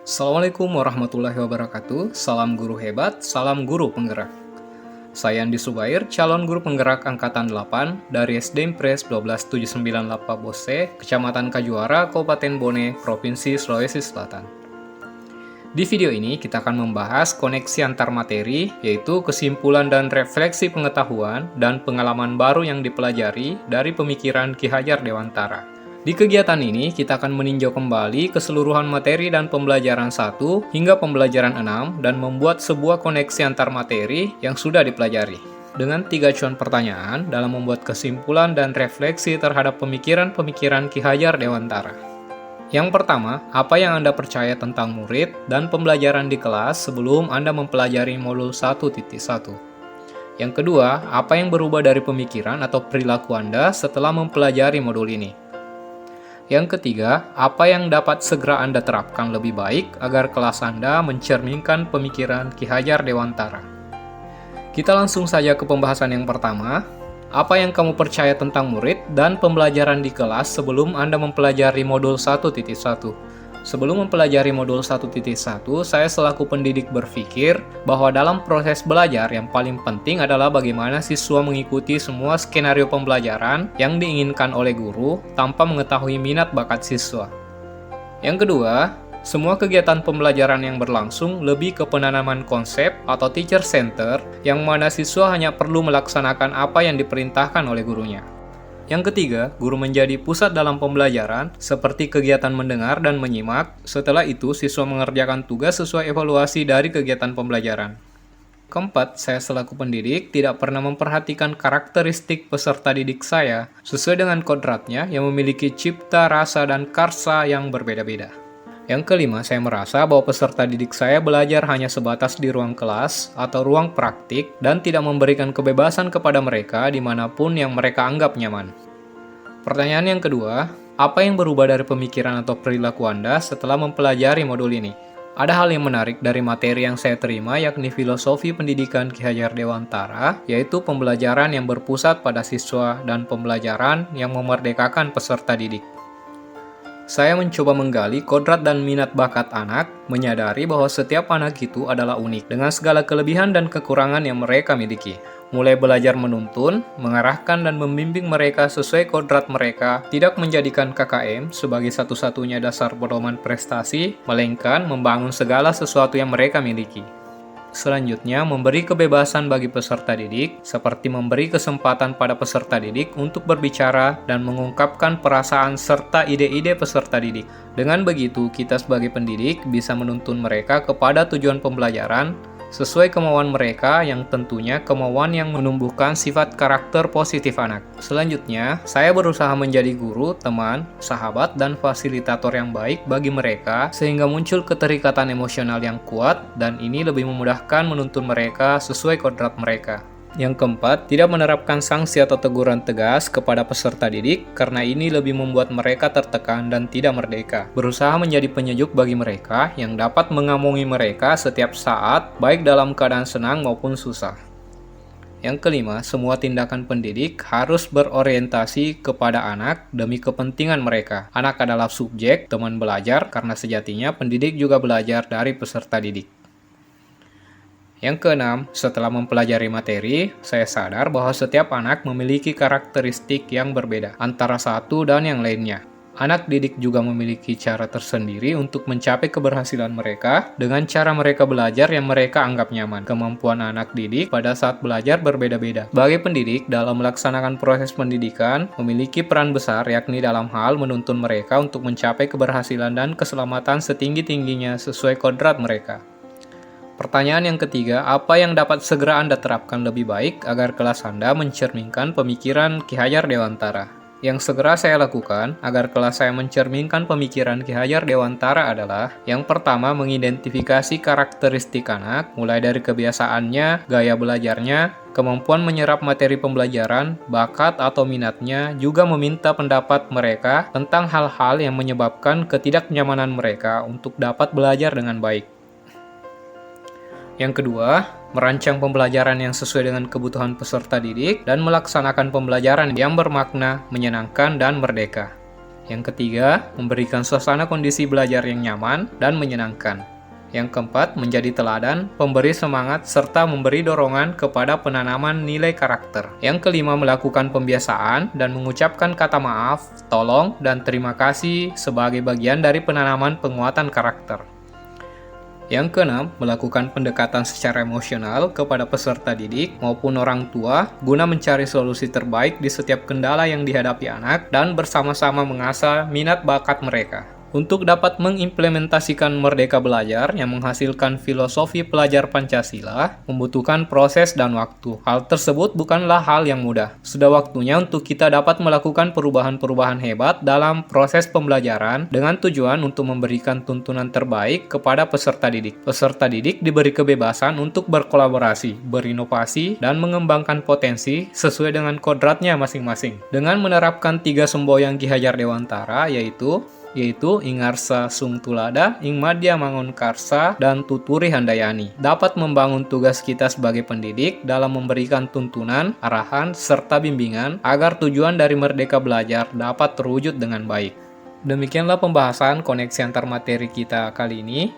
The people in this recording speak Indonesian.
Assalamualaikum warahmatullahi wabarakatuh. Salam guru hebat, salam guru penggerak. Saya Andi Subair, calon guru penggerak angkatan 8 dari SD Impres 1279 Lapa Bose, Kecamatan Kajuara, Kabupaten Bone, Provinsi Sulawesi Selatan. Di video ini kita akan membahas koneksi antar materi, yaitu kesimpulan dan refleksi pengetahuan dan pengalaman baru yang dipelajari dari pemikiran Ki Hajar Dewantara. Di kegiatan ini, kita akan meninjau kembali keseluruhan materi dan pembelajaran 1 hingga pembelajaran 6 dan membuat sebuah koneksi antar materi yang sudah dipelajari. Dengan 3 acuan pertanyaan dalam membuat kesimpulan dan refleksi terhadap pemikiran-pemikiran Ki Hajar Dewantara. Yang pertama, apa yang Anda percaya tentang murid dan pembelajaran di kelas sebelum Anda mempelajari modul 1.1? Yang kedua, apa yang berubah dari pemikiran atau perilaku Anda setelah mempelajari modul ini? Yang ketiga, apa yang dapat segera Anda terapkan lebih baik agar kelas Anda mencerminkan pemikiran Ki Hajar Dewantara? Kita langsung saja ke pembahasan yang pertama. Apa yang kamu percaya tentang murid dan pembelajaran di kelas sebelum Anda mempelajari modul 1.1? Sebelum mempelajari modul 1.1, saya selaku pendidik berpikir bahwa dalam proses belajar yang paling penting adalah bagaimana siswa mengikuti semua skenario pembelajaran yang diinginkan oleh guru tanpa mengetahui minat bakat siswa. Yang kedua, semua kegiatan pembelajaran yang berlangsung lebih ke penanaman konsep atau teacher center yang mana siswa hanya perlu melaksanakan apa yang diperintahkan oleh gurunya. Yang ketiga, guru menjadi pusat dalam pembelajaran, seperti kegiatan mendengar dan menyimak. Setelah itu, siswa mengerjakan tugas sesuai evaluasi dari kegiatan pembelajaran. Keempat, saya selaku pendidik tidak pernah memperhatikan karakteristik peserta didik saya sesuai dengan kodratnya yang memiliki cipta, rasa, dan karsa yang berbeda-beda. Yang kelima, saya merasa bahwa peserta didik saya belajar hanya sebatas di ruang kelas atau ruang praktik dan tidak memberikan kebebasan kepada mereka dimanapun yang mereka anggap nyaman. Pertanyaan yang kedua, apa yang berubah dari pemikiran atau perilaku Anda setelah mempelajari modul ini? Ada hal yang menarik dari materi yang saya terima, yakni filosofi pendidikan Ki Hajar Dewantara, yaitu pembelajaran yang berpusat pada siswa dan pembelajaran yang memerdekakan peserta didik. Saya mencoba menggali kodrat dan minat bakat anak, menyadari bahwa setiap anak itu adalah unik, dengan segala kelebihan dan kekurangan yang mereka miliki. Mulai belajar menuntun, mengarahkan dan membimbing mereka sesuai kodrat mereka, tidak menjadikan KKM sebagai satu-satunya dasar pedoman prestasi, melainkan membangun segala sesuatu yang mereka miliki. Selanjutnya, memberi kebebasan bagi peserta didik, seperti memberi kesempatan pada peserta didik untuk berbicara dan mengungkapkan perasaan serta ide-ide peserta didik. Dengan begitu, kita sebagai pendidik bisa menuntun mereka kepada tujuan pembelajaran sesuai kemauan mereka, yang tentunya kemauan yang menumbuhkan sifat karakter positif anak. Selanjutnya, saya berusaha menjadi guru, teman, sahabat, dan fasilitator yang baik bagi mereka sehingga muncul keterikatan emosional yang kuat, dan ini lebih memudahkan menuntun mereka sesuai kodrat mereka. Yang keempat, tidak menerapkan sanksi atau teguran tegas kepada peserta didik karena ini lebih membuat mereka tertekan dan tidak merdeka. Berusaha menjadi penyejuk bagi mereka yang dapat mengamungi mereka setiap saat, baik dalam keadaan senang maupun susah. Yang kelima, semua tindakan pendidik harus berorientasi kepada anak demi kepentingan mereka. Anak adalah subjek, teman belajar, karena sejatinya pendidik juga belajar dari peserta didik. Yang keenam, setelah mempelajari materi, saya sadar bahwa setiap anak memiliki karakteristik yang berbeda antara satu dan yang lainnya. Anak didik juga memiliki cara tersendiri untuk mencapai keberhasilan mereka dengan cara mereka belajar yang mereka anggap nyaman. Kemampuan anak didik pada saat belajar berbeda-beda. Sebagai pendidik, dalam melaksanakan proses pendidikan, memiliki peran besar yakni dalam hal menuntun mereka untuk mencapai keberhasilan dan keselamatan setinggi-tingginya sesuai kodrat mereka. Pertanyaan yang ketiga, apa yang dapat segera Anda terapkan lebih baik agar kelas Anda mencerminkan pemikiran Ki Hajar Dewantara? Yang segera saya lakukan agar kelas saya mencerminkan pemikiran Ki Hajar Dewantara adalah: yang pertama, mengidentifikasi karakteristik anak, mulai dari kebiasaannya, gaya belajarnya, kemampuan menyerap materi pembelajaran, bakat atau minatnya, juga meminta pendapat mereka tentang hal-hal yang menyebabkan ketidaknyamanan mereka untuk dapat belajar dengan baik. Yang kedua, merancang pembelajaran yang sesuai dengan kebutuhan peserta didik dan melaksanakan pembelajaran yang bermakna, menyenangkan, dan merdeka. Yang ketiga, memberikan suasana kondisi belajar yang nyaman dan menyenangkan. Yang keempat, menjadi teladan, pemberi semangat, serta memberi dorongan kepada penanaman nilai karakter. Yang kelima, melakukan pembiasaan dan mengucapkan kata maaf, tolong, dan terima kasih sebagai bagian dari penanaman penguatan karakter. Yang keenam, melakukan pendekatan secara emosional kepada peserta didik maupun orang tua guna mencari solusi terbaik di setiap kendala yang dihadapi anak dan bersama-sama mengasah minat bakat mereka. Untuk dapat mengimplementasikan Merdeka Belajar yang menghasilkan filosofi pelajar Pancasila, membutuhkan proses dan waktu. Hal tersebut bukanlah hal yang mudah. Sudah waktunya untuk kita dapat melakukan perubahan-perubahan hebat dalam proses pembelajaran dengan tujuan untuk memberikan tuntunan terbaik kepada peserta didik. Peserta didik diberi kebebasan untuk berkolaborasi, berinovasi, dan mengembangkan potensi sesuai dengan kodratnya masing-masing. Dengan menerapkan 3 semboyan Ki Hajar Dewantara, yaitu Ingarsa Sung Tulada, Ing Madya Mangun Karsa, dan Tuturi Handayani, dapat membangun tugas kita sebagai pendidik dalam memberikan tuntunan, arahan, serta bimbingan agar tujuan dari Merdeka Belajar dapat terwujud dengan baik. Demikianlah pembahasan koneksi antar materi kita kali ini.